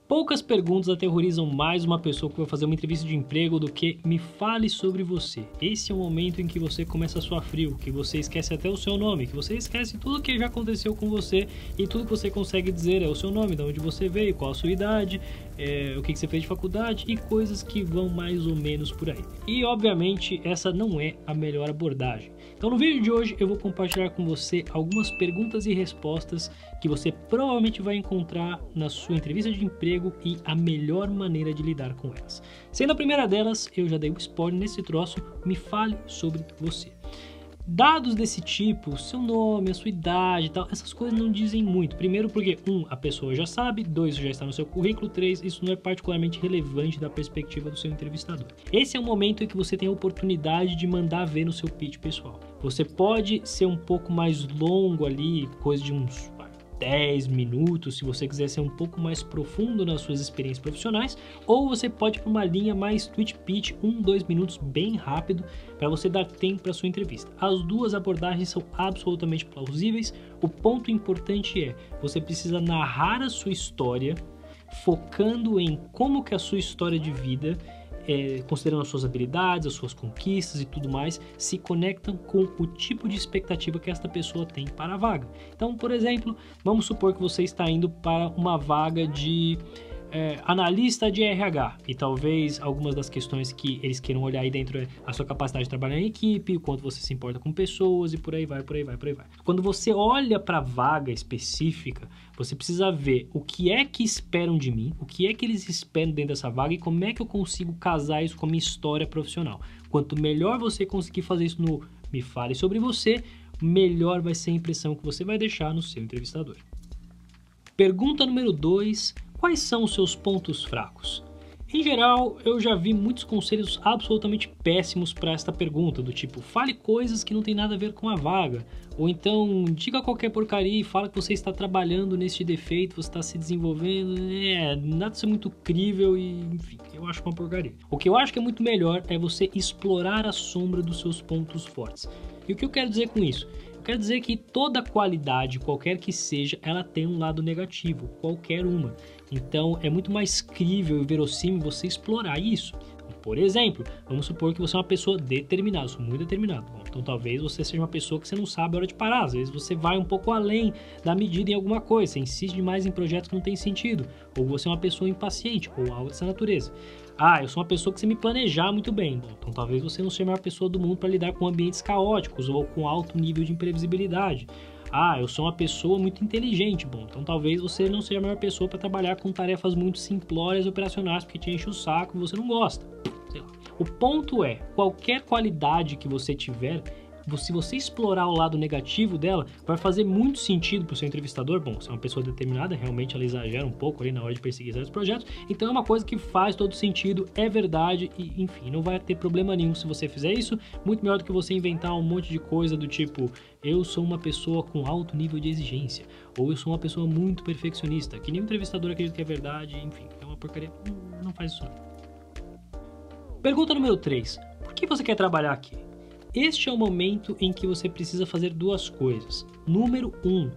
Poucas perguntas aterrorizam mais uma pessoa que vai fazer uma entrevista de emprego do que me fale sobre você. Esse é o momento em que você começa a suar frio, que você esquece até o seu nome, que você esquece tudo que já aconteceu com você e tudo que você consegue dizer é o seu nome, de onde você veio, qual a sua idade, o que você fez de faculdade e coisas que vão mais ou menos por aí. E obviamente essa não é a melhor abordagem. Então no vídeo de hoje eu vou compartilhar com você algumas perguntas e respostas que você provavelmente vai encontrar na sua entrevista de emprego e a melhor maneira de lidar com elas. Sendo a primeira delas, eu já dei um spoiler nesse troço, me fale sobre você. Dados desse tipo, seu nome, a sua idade e tal, essas coisas não dizem muito. Primeiro porque, a pessoa já sabe, 2, já está no seu currículo, 3, isso não é particularmente relevante da perspectiva do seu entrevistador. Esse é o momento em que você tem a oportunidade de mandar ver no seu pitch pessoal. Você pode ser um pouco mais longo ali, coisa de uns 10 minutos, se você quiser ser um pouco mais profundo nas suas experiências profissionais, ou você pode ir para uma linha mais tweet pitch, 2 minutos bem rápido, para você dar tempo para sua entrevista. As duas abordagens são absolutamente plausíveis. O ponto importante é, você precisa narrar a sua história, focando em como que a sua história de vida, considerando as suas habilidades, as suas conquistas e tudo mais, se conectam com o tipo de expectativa que esta pessoa tem para a vaga. Então, por exemplo, vamos supor que você está indo para uma vaga de analista de RH e talvez algumas das questões que eles queiram olhar aí dentro é a sua capacidade de trabalhar em equipe, o quanto você se importa com pessoas e por aí vai. Quando você olha para a vaga específica, você precisa ver o que é que esperam de mim, o que é que eles esperam dentro dessa vaga e como é que eu consigo casar isso com a minha história profissional. Quanto melhor você conseguir fazer isso no Me Fale Sobre Você, melhor vai ser a impressão que você vai deixar no seu entrevistador. Pergunta número 2. Quais são os seus pontos fracos? Em geral, eu já vi muitos conselhos absolutamente péssimos para esta pergunta, do tipo, fale coisas que não tem nada a ver com a vaga, ou então diga qualquer porcaria e fala que você está trabalhando nesse defeito, você está se desenvolvendo, nada disso é muito crível e, enfim, eu acho uma porcaria. O que eu acho que é muito melhor é você explorar a sombra dos seus pontos fortes. E o que eu quero dizer com isso? Eu quero dizer que toda qualidade, qualquer que seja, ela tem um lado negativo, qualquer uma. Então é muito mais crível e verossímil você explorar isso. Por exemplo, vamos supor que você é uma pessoa determinada, eu sou muito determinado. Bom, então talvez você seja uma pessoa que você não sabe a hora de parar, às vezes você vai um pouco além da medida em alguma coisa, você insiste demais em projetos que não tem sentido, ou você é uma pessoa impaciente, ou algo dessa natureza. Eu sou uma pessoa que você me planejar muito bem. Bom, então talvez você não seja a maior pessoa do mundo para lidar com ambientes caóticos ou com alto nível de imprevisibilidade. Eu sou uma pessoa muito inteligente. Bom, então talvez você não seja a maior pessoa para trabalhar com tarefas muito simplórias e operacionais porque te enche o saco e você não gosta. Sei lá. O ponto é, qualquer qualidade que você tiver, se você explorar o lado negativo dela, vai fazer muito sentido para o seu entrevistador. Bom, se é uma pessoa determinada, realmente ela exagera um pouco ali na hora de perseguir certos projetos, então é uma coisa que faz todo sentido, é verdade e, enfim, não vai ter problema nenhum se você fizer isso, muito melhor do que você inventar um monte de coisa do tipo, eu sou uma pessoa com alto nível de exigência, ou eu sou uma pessoa muito perfeccionista, que nem o entrevistador acredita que é verdade, enfim, é uma porcaria, não faz isso não. Pergunta número 3. Por que você quer trabalhar aqui? Este é o momento em que você precisa fazer duas coisas. Número 1,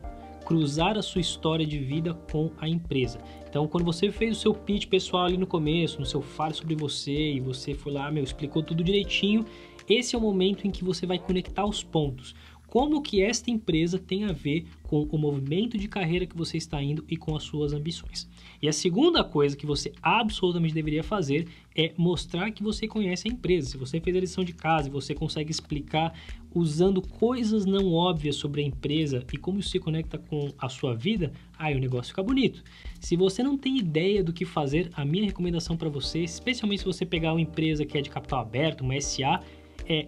cruzar a sua história de vida com a empresa. Então, quando você fez o seu pitch pessoal ali no começo, no seu fale sobre você, e você foi lá, explicou tudo direitinho, esse é o momento em que você vai conectar os pontos. Como que esta empresa tem a ver com o movimento de carreira que você está indo e com as suas ambições. E a segunda coisa que você absolutamente deveria fazer é mostrar que você conhece a empresa. Se você fez a lição de casa e você consegue explicar usando coisas não óbvias sobre a empresa e como isso se conecta com a sua vida, aí o negócio fica bonito. Se você não tem ideia do que fazer, a minha recomendação para você, especialmente se você pegar uma empresa que é de capital aberto, uma SA,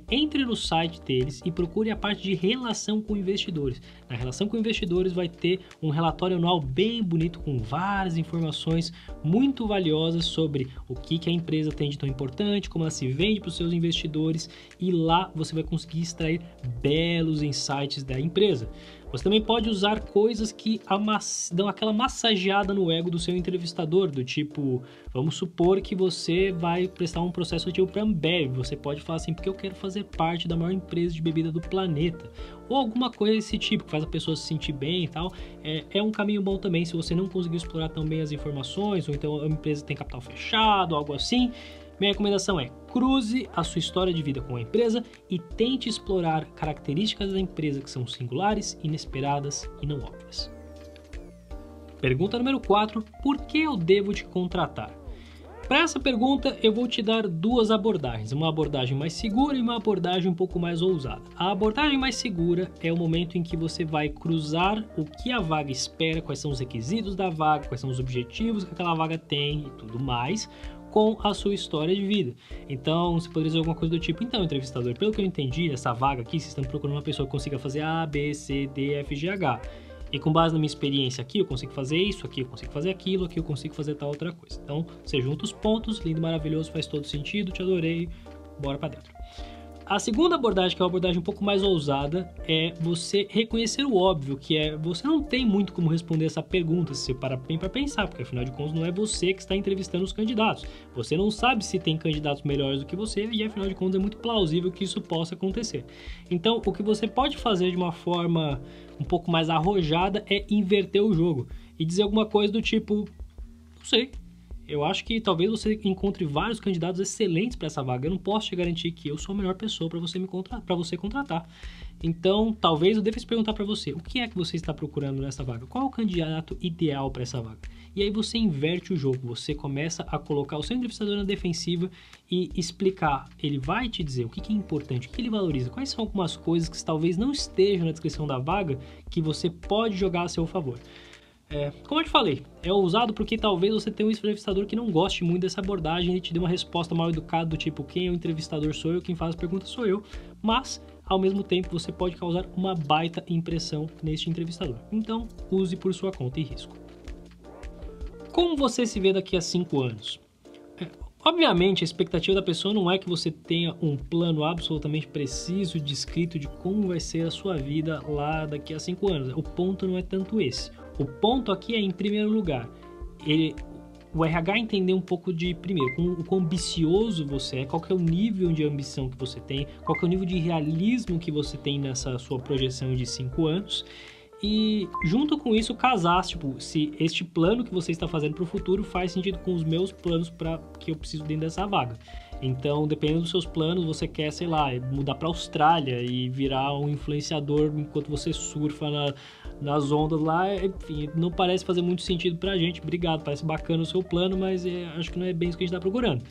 entre no site deles e procure a parte de relação com investidores. Na relação com investidores vai ter um relatório anual bem bonito com várias informações muito valiosas sobre o que a empresa tem de tão importante, como ela se vende para os seus investidores e lá você vai conseguir extrair belos insights da empresa. Você também pode usar coisas que dão aquela massageada no ego do seu entrevistador, do tipo, vamos supor que você vai prestar um processo seletivo para a Ambev, você pode falar assim, porque eu quero fazer parte da maior empresa de bebida do planeta, ou alguma coisa desse tipo, que faz a pessoa se sentir bem e tal. É um caminho bom também, se você não conseguiu explorar tão bem as informações, ou então a empresa tem capital fechado, algo assim. Minha recomendação é cruze a sua história de vida com a empresa e tente explorar características da empresa que são singulares, inesperadas e não óbvias. Pergunta número 4. Por que eu devo te contratar? Para essa pergunta, eu vou te dar duas abordagens, uma abordagem mais segura e uma abordagem um pouco mais ousada. A abordagem mais segura é o momento em que você vai cruzar o que a vaga espera, quais são os requisitos da vaga, quais são os objetivos que aquela vaga tem e tudo mais, com a sua história de vida. Então, você poderia dizer alguma coisa do tipo, então, entrevistador, pelo que eu entendi, essa vaga aqui, vocês estão procurando uma pessoa que consiga fazer A, B, C, D, F, G, H. E com base na minha experiência aqui, eu consigo fazer isso, aqui eu consigo fazer aquilo, aqui eu consigo fazer tal outra coisa. Então, você junta os pontos, lindo, maravilhoso, faz todo sentido, te adorei, bora pra dentro. A segunda abordagem, que é uma abordagem um pouco mais ousada, é você reconhecer o óbvio, que é você não tem muito como responder essa pergunta se você parar bem para pensar, porque afinal de contas não é você que está entrevistando os candidatos. Você não sabe se tem candidatos melhores do que você e afinal de contas é muito plausível que isso possa acontecer. Então, o que você pode fazer de uma forma um pouco mais arrojada é inverter o jogo e dizer alguma coisa do tipo, não sei. Eu acho que talvez você encontre vários candidatos excelentes para essa vaga. Eu não posso te garantir que eu sou a melhor pessoa para você contratar. Então, talvez eu devesse perguntar para você, o que é que você está procurando nessa vaga? Qual é o candidato ideal para essa vaga? E aí você inverte o jogo, você começa a colocar o seu entrevistador na defensiva e explicar. Ele vai te dizer o que é importante, o que ele valoriza, quais são algumas coisas que talvez não estejam na descrição da vaga que você pode jogar a seu favor. Como eu te falei, é ousado porque talvez você tenha um entrevistador que não goste muito dessa abordagem e te dê uma resposta mal educada do tipo, quem é o entrevistador sou eu, quem faz as perguntas sou eu, mas ao mesmo tempo você pode causar uma baita impressão neste entrevistador. Então, use por sua conta e risco. Como você se vê daqui a 5 anos? Obviamente, a expectativa da pessoa não é que você tenha um plano absolutamente preciso, descrito de como vai ser a sua vida lá daqui a 5 anos. O ponto não é tanto esse. O ponto aqui é, em primeiro lugar, o RH entender um pouco de, primeiro, o quão ambicioso você é, qual que é o nível de ambição que você tem, qual que é o nível de realismo que você tem nessa sua projeção de 5 anos. E junto com isso casar, tipo, se este plano que você está fazendo para o futuro faz sentido com os meus planos que eu preciso dentro dessa vaga. Então, dependendo dos seus planos, você quer, sei lá, mudar para a Austrália e virar um influenciador enquanto você surfa nas ondas lá, enfim, não parece fazer muito sentido pra gente. Obrigado, parece bacana o seu plano, mas acho que não é bem isso que a gente está procurando.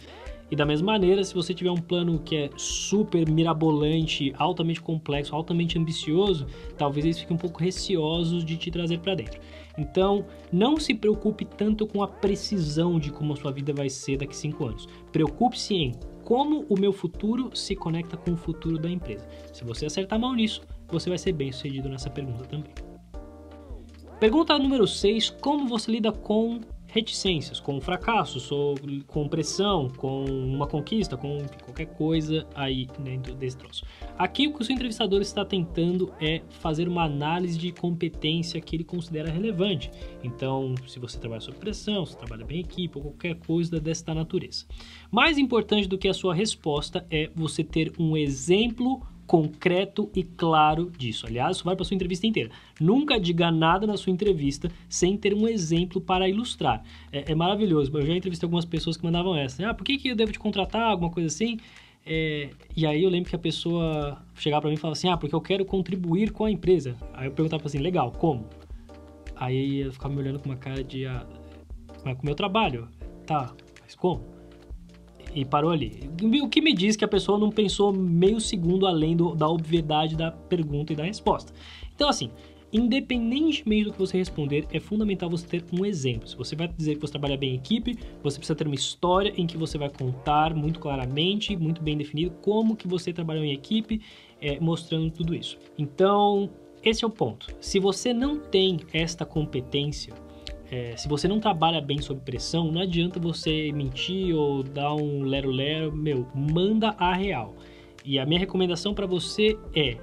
E da mesma maneira, se você tiver um plano que é super mirabolante, altamente complexo, altamente ambicioso, talvez eles fiquem um pouco receosos de te trazer para dentro. Então, não se preocupe tanto com a precisão de como a sua vida vai ser daqui a 5 anos. Preocupe-se em como o meu futuro se conecta com o futuro da empresa. Se você acertar a mão nisso, você vai ser bem sucedido nessa pergunta também. Pergunta número 6, como você lida com reticências, com fracassos, ou com pressão, com uma conquista, com qualquer coisa aí dentro desse troço. Aqui o que o seu entrevistador está tentando é fazer uma análise de competência que ele considera relevante. Então, se você trabalha sob pressão, se trabalha bem em equipe, ou qualquer coisa desta natureza. Mais importante do que a sua resposta é você ter um exemplo concreto e claro disso. Aliás, isso vai para a sua entrevista inteira. Nunca diga nada na sua entrevista sem ter um exemplo para ilustrar. É maravilhoso. Eu já entrevistei algumas pessoas que mandavam essa. Por que eu devo te contratar? Alguma coisa assim. E aí eu lembro que a pessoa chegava para mim e falava assim, porque eu quero contribuir com a empresa. Aí eu perguntava assim, legal, como? Aí ela ficava me olhando com uma cara de, mas com o meu trabalho. Tá, mas como? E parou ali. O que me diz que a pessoa não pensou meio segundo além da obviedade da pergunta e da resposta. Então, assim, independentemente do que você responder, é fundamental você ter um exemplo. Se você vai dizer que você trabalha bem em equipe, você precisa ter uma história em que você vai contar muito claramente, muito bem definido, como que você trabalhou em equipe, mostrando tudo isso. Então, esse é o ponto. Se você não tem esta competência, se você não trabalha bem sob pressão, não adianta você mentir ou dar um lero-lero, manda a real. E a minha recomendação para você é,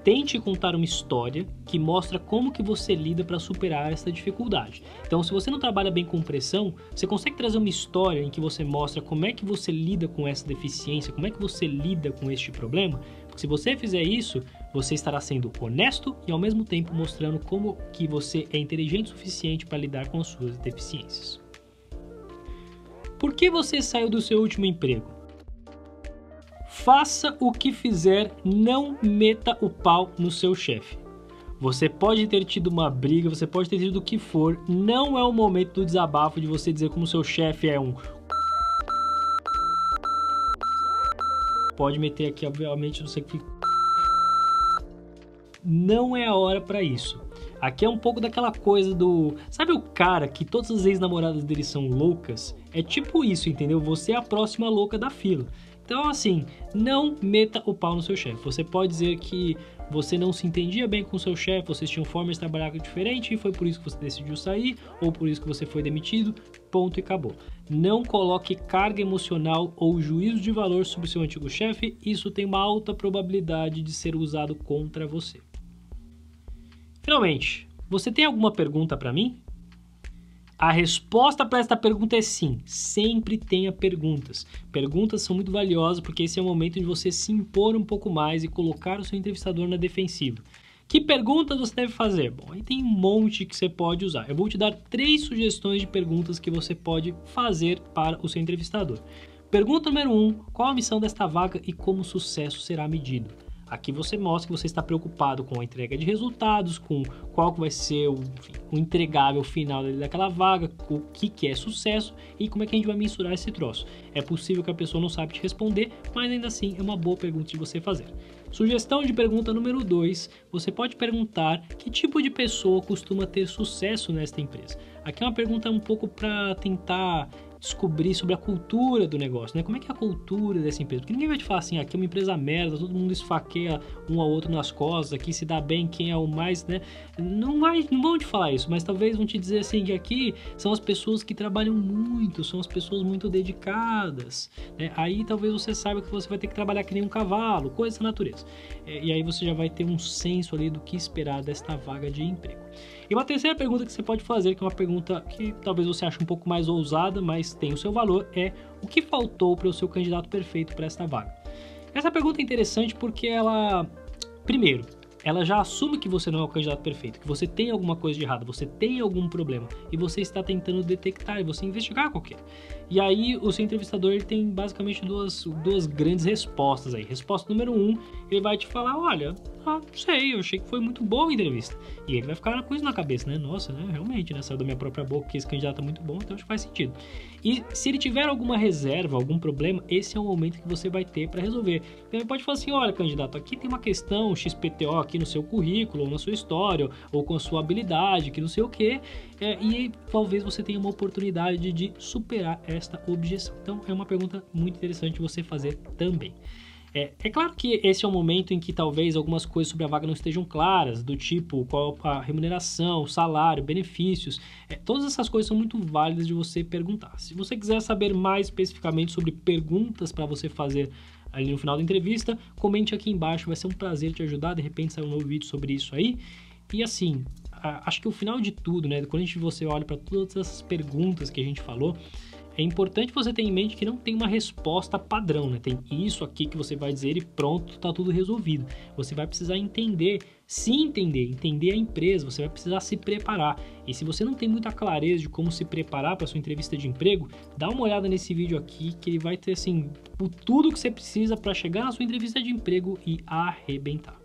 tente contar uma história que mostra como que você lida para superar essa dificuldade. Então, se você não trabalha bem com pressão, você consegue trazer uma história em que você mostra como é que você lida com essa deficiência, como é que você lida com este problema? Porque se você fizer isso, você estará sendo honesto e ao mesmo tempo mostrando como que você é inteligente o suficiente para lidar com as suas deficiências. Por que você saiu do seu último emprego? Faça o que fizer, não meta o pau no seu chefe. Você pode ter tido uma briga, você pode ter tido o que for, não é o momento do desabafo de você dizer como seu chefe é um... Pode meter aqui, obviamente, você que... Não é a hora para isso. Aqui é um pouco daquela coisa do... Sabe o cara que todas as ex-namoradas dele são loucas? É tipo isso, entendeu? Você é a próxima louca da fila. Então, assim, não meta o pau no seu chefe. Você pode dizer que você não se entendia bem com o seu chefe, vocês tinham formas de trabalhar diferente e foi por isso que você decidiu sair, ou por isso que você foi demitido, ponto e acabou. Não coloque carga emocional ou juízo de valor sobre o seu antigo chefe, isso tem uma alta probabilidade de ser usado contra você. Finalmente, você tem alguma pergunta para mim? A resposta para esta pergunta é sim, sempre tenha perguntas. Perguntas são muito valiosas porque esse é o momento de você se impor um pouco mais e colocar o seu entrevistador na defensiva. Que perguntas você deve fazer? Bom, aí tem um monte que você pode usar. Eu vou te dar 3 sugestões de perguntas que você pode fazer para o seu entrevistador. Pergunta número 1, qual a missão desta vaga e como o sucesso será medido? Aqui você mostra que você está preocupado com a entrega de resultados, com qual que vai ser o entregável final daquela vaga, o que é sucesso e como é que a gente vai mensurar esse troço. É possível que a pessoa não saiba te responder, mas ainda assim é uma boa pergunta de você fazer. Sugestão de pergunta número 2, você pode perguntar que tipo de pessoa costuma ter sucesso nesta empresa. Aqui é uma pergunta um pouco para tentar descobrir sobre a cultura do negócio, né? Como é que é a cultura dessa empresa? Porque ninguém vai te falar assim, aqui é uma empresa merda, todo mundo esfaqueia um ao outro nas costas, aqui se dá bem quem é o mais, né? Não vão te falar isso, mas talvez vão te dizer assim que aqui são as pessoas que trabalham muito, são as pessoas muito dedicadas, né? Aí talvez você saiba que você vai ter que trabalhar que nem um cavalo, coisa dessa natureza. E aí você já vai ter um senso ali do que esperar desta vaga de emprego. E uma terceira pergunta que você pode fazer, que é uma pergunta que talvez você ache um pouco mais ousada, mas tem o seu valor, é o que faltou para o seu candidato perfeito para esta vaga? Essa pergunta é interessante porque ela, primeiro, ela já assume que você não é o candidato perfeito, que você tem alguma coisa de errado, você tem algum problema e você está tentando detectar e você investigar qual que é. E aí o seu entrevistador ele tem basicamente duas grandes respostas aí. Resposta número 1, ele vai te falar, olha, não sei, eu achei que foi muito boa a entrevista. E ele vai ficar com isso na cabeça, né? Nossa, né? Realmente, né? Saiu da minha própria boca que esse candidato é muito bom, então acho que faz sentido. E se ele tiver alguma reserva, algum problema, esse é o momento que você vai ter para resolver. Então ele pode falar assim, olha, candidato, aqui tem uma questão XPTO aqui no seu currículo, ou na sua história, ou com a sua habilidade, que não sei o quê, e talvez você tenha uma oportunidade de superar esta objeção. Então é uma pergunta muito interessante de você fazer também. É claro que esse é um momento em que talvez algumas coisas sobre a vaga não estejam claras, do tipo qual a remuneração, salário, benefícios, todas essas coisas são muito válidas de você perguntar. Se você quiser saber mais especificamente sobre perguntas para você fazer ali no final da entrevista, comente aqui embaixo, vai ser um prazer te ajudar, de repente sair um novo vídeo sobre isso aí. E assim, acho que o final de tudo, né, quando você olha para todas essas perguntas que a gente falou, é importante você ter em mente que não tem uma resposta padrão, né? Tem isso aqui que você vai dizer e pronto, tá tudo resolvido. Você vai precisar entender a empresa, você vai precisar se preparar. E se você não tem muita clareza de como se preparar para sua entrevista de emprego, dá uma olhada nesse vídeo aqui que ele vai ter assim tudo que você precisa para chegar na sua entrevista de emprego e arrebentar.